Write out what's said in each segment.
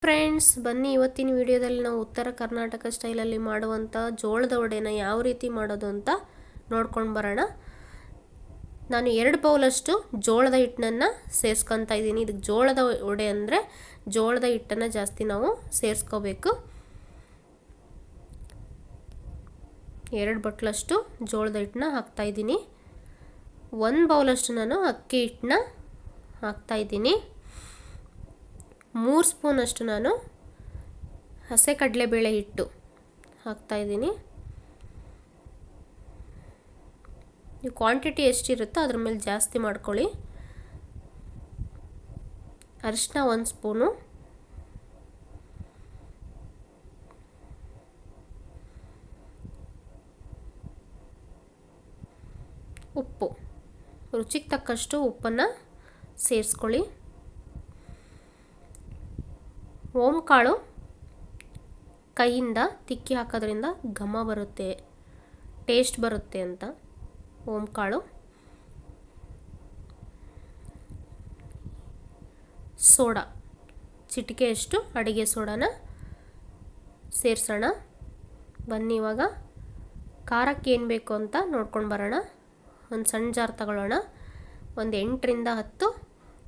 Friends, ಬನ್ನಿ ಇವತ್ತಿನ ವಿಡಿಯೋದಲ್ಲಿ ನಾವು ಉತ್ತರ ಕರ್ನಾಟಕ ಸ್ಟೈಲಲ್ಲಿ ಮಾಡುವಂಥ ಜೋಳದ ವಡೆನ ಯಾವ ರೀತಿ ಮಾಡೋದು ಅಂತ ನೋಡ್ಕೊಂಡು ಬರೋಣ. ನಾನು 2 ಬೌಲಷ್ಟು ಜೋಳದ ಹಿಟ್ಟನ್ನು ಸೇರಿಸ್ಕೊತಾ ಇದ್ದೀನಿ. ಇದಕ್ಕೆ ಜೋಳದ ವಡೆ ಅಂದರೆ ಜೋಳದ ಹಿಟ್ಟನ್ನು ಜಾಸ್ತಿ ನಾವು ಸೇರಿಸ್ಕೋಬೇಕು. 2 ಬಟ್ಲಷ್ಟು ಜೋಳದ ಹಿಟ್ಟನ್ನ ಹಾಕ್ತಾಯಿದ್ದೀನಿ. 1 ಬೌಲಷ್ಟು ನಾನು ಅಕ್ಕಿ ಹಿಟ್ಟನ್ನ ಹಾಕ್ತಾಯಿದ್ದೀನಿ. 3 ಸ್ಪೂನಷ್ಟು ನಾನು ಹಸಿ ಕಡಲೆಬೇಳೆ ಹಿಟ್ಟು ಹಾಕ್ತಾಯಿದ್ದೀನಿ. ನೀವು ಕ್ವಾಂಟಿಟಿ ಎಷ್ಟಿರುತ್ತೋ ಅದ್ರ ಮೇಲೆ ಜಾಸ್ತಿ ಮಾಡ್ಕೊಳ್ಳಿ. ಅರಿಶಿನ 1 ಸ್ಪೂನು, ಉಪ್ಪು ರುಚಿಗೆ ತಕ್ಕಷ್ಟು ಉಪ್ಪನ್ನು ಸೇರಿಸ್ಕೊಳ್ಳಿ. ಓಂಕಾಳು ಕೈಯಿಂದ ತಿಕ್ಕಿ ಹಾಕೋದ್ರಿಂದ ಘಮ ಬರುತ್ತೆ, ಟೇಸ್ಟ್ ಬರುತ್ತೆ ಅಂತ ಓಂಕಾಳು. ಸೋಡಾ ಚಿಟಿಕೆಯಷ್ಟು ಅಡುಗೆ ಸೋಡಾನ ಸೇರಿಸೋಣ. ಬನ್ನಿ ಇವಾಗ ಖಾರಕ್ಕೆ ಏನು ಬೇಕು ಅಂತ ನೋಡ್ಕೊಂಡು ಬರೋಣ. ಒಂದು ಸಣ್ಣ ಜಾರ್ ತಗೊಳ್ಳೋಣ. ಒಂದು 8 ರಿಂದ 10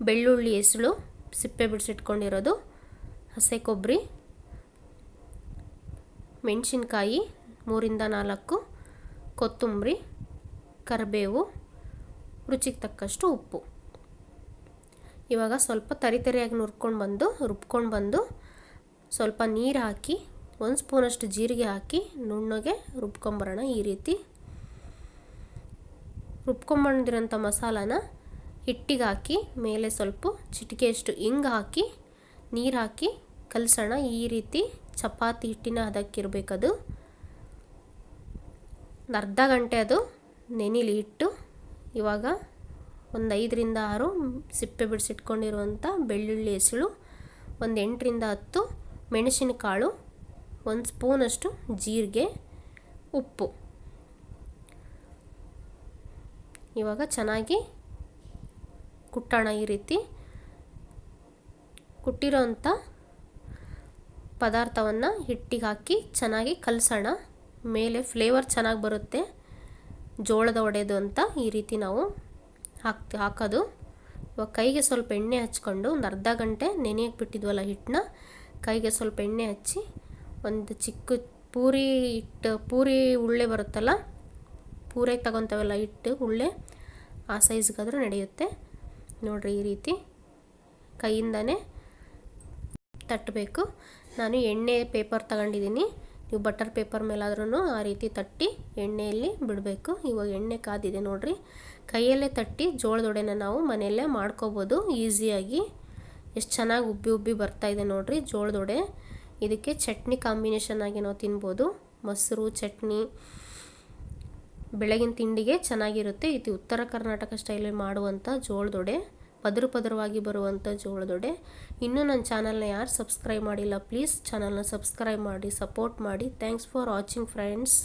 ಬೆಳ್ಳುಳ್ಳಿ ಎಸಳು ಸಿಪ್ಪೆ ಬಿಡಿಸಿಟ್ಕೊಂಡಿರೋದು, ಹಸಿ ಕೊಬ್ಬರಿ, ಮೆಣಸಿನ್ಕಾಯಿ 3 ರಿಂದ 4, ಕೊತ್ತಂಬರಿ, ಕರಿಬೇವು, ರುಚಿಗೆ ತಕ್ಕಷ್ಟು ಉಪ್ಪು. ಇವಾಗ ಸ್ವಲ್ಪ ತರಿಯಾಗಿ ರುಬ್ಕೊಂಡು ಬಂದು ಸ್ವಲ್ಪ ನೀರು ಹಾಕಿ 1 ಸ್ಪೂನಷ್ಟು ಜೀರಿಗೆ ಹಾಕಿ ನುಣ್ಣಗೆ ರುಬ್ಕೊಂಬರೋಣ. ಈ ರೀತಿ ರುಬ್ಕೊಂಬಂದಿರೋಂಥ ಮಸಾಲಾನ ಹಿಟ್ಟಿಗೆ ಹಾಕಿ ಮೇಲೆ ಸ್ವಲ್ಪ ಚಿಟಿಕೆಯಷ್ಟು ಹಿಂಗೆ ಹಾಕಿ ನೀರು ಹಾಕಿ ಕಲಸೋಣ. ಈ ರೀತಿ ಚಪಾತಿ ಹಿಟ್ಟಿನ ಹದಕ್ಕಿರಬೇಕದು. ಒಂದು ಅರ್ಧ ಗಂಟೆ ಅದು ನೆನಿಲಿ ಇಟ್ಟು ಇವಾಗ ಒಂದು 5 ರಿಂದ 6 ಸಿಪ್ಪೆ ಬಿಡಿಸಿಟ್ಕೊಂಡಿರುವಂಥ ಬೆಳ್ಳುಳ್ಳಿ ಎಸಳು, ಒಂದು 8 ರಿಂದ 10 ಮೆಣಸಿನಕಾಳು, 1 ಸ್ಪೂನಷ್ಟು ಜೀರಿಗೆ, ಉಪ್ಪು. ಇವಾಗ ಚೆನ್ನಾಗಿ ಕುಟ್ಟೋಣ. ಈ ರೀತಿ ಕುಟ್ಟಿರೋಂಥ ಪದಾರ್ಥವನ್ನು ಹಿಟ್ಟಿಗೆ ಹಾಕಿ ಚೆನ್ನಾಗಿ ಕಲಸೋಣ. ಮೇಲೆ ಚೆನ್ನಾಗಿ ಬರುತ್ತೆ ಜೋಳದ ವಡೆದು ಅಂತ ಈ ರೀತಿ ನಾವು ಹಾಕೋದು. ಇವಾಗ ಕೈಗೆ ಸ್ವಲ್ಪ ಎಣ್ಣೆ ಹಚ್ಕೊಂಡು ಒಂದು ಅರ್ಧ ಗಂಟೆ ನೆನೆಯಕ್ಕೆ ಬಿಟ್ಟಿದ್ವಲ್ಲ ಹಿಟ್ಟನ್ನ, ಕೈಗೆ ಸ್ವಲ್ಪ ಎಣ್ಣೆ ಹಚ್ಚಿ ಒಂದು ಚಿಕ್ಕ ಪೂರಿ ಉಳ್ಳೆ ಬರುತ್ತಲ್ಲ, ಪೂರೈಗೆ ತಗೊತವಲ್ಲ ಹಿಟ್ಟು ಉಳ್ಳೆ, ಆ ಸೈಜ್ಗಾದರೂ ನಡೆಯುತ್ತೆ ನೋಡಿರಿ. ಈ ರೀತಿ ಕೈಯಿಂದನೇ ತಟ್ಟಬೇಕು. ನಾನು ಎಣ್ಣೆ ಪೇಪರ್ ತಗೊಂಡಿದ್ದೀನಿ, ನೀವು ಬಟರ್ ಪೇಪರ್ ಮೇಲಾದ್ರೂ ಆ ರೀತಿ ತಟ್ಟಿ ಎಣ್ಣೆಯಲ್ಲಿ ಬಿಡಬೇಕು. ಇವಾಗ ಎಣ್ಣೆ ಕಾದಿದೆ ನೋಡಿರಿ. ಕೈಯಲ್ಲೇ ತಟ್ಟಿ ಜೋಳದ ವಡೆನ ನಾವು ಮನೆಯಲ್ಲೇ ಮಾಡ್ಕೋಬೋದು ಈಸಿಯಾಗಿ. ಎಷ್ಟು ಚೆನ್ನಾಗಿ ಉಬ್ಬಿ ಬರ್ತಾಯಿದೆ ನೋಡಿರಿ ಜೋಳದ ವಡೆ. ಇದಕ್ಕೆ ಚಟ್ನಿ ಕಾಂಬಿನೇಷನ್ ಆಗಿ ನಾವು ತಿನ್ಬೋದು. ಮೊಸರು ಚಟ್ನಿ ಬೆಳಗಿನ ತಿಂಡಿಗೆ ಚೆನ್ನಾಗಿರುತ್ತೆ. ಇದು ಉತ್ತರ ಕರ್ನಾಟಕ ಸ್ಟೈಲಲ್ಲಿ ಮಾಡುವಂಥ ಜೋಳದ ವಡೆ, ಪದರವಾಗಿ ಬರುವಂಥ ಜೋಳದ ವಡೆ. ಇನ್ನೂ ನನ್ನ ಚಾನಲ್ನ ಯಾರು ಸಬ್ಸ್ಕ್ರೈಬ್ ಮಾಡಿಲ್ಲ, ಪ್ಲೀಸ್ ಚಾನಲ್ನ ಸಬ್ಸ್ಕ್ರೈಬ್ ಮಾಡಿ, ಸಪೋರ್ಟ್ ಮಾಡಿ. Thanks for watching friends.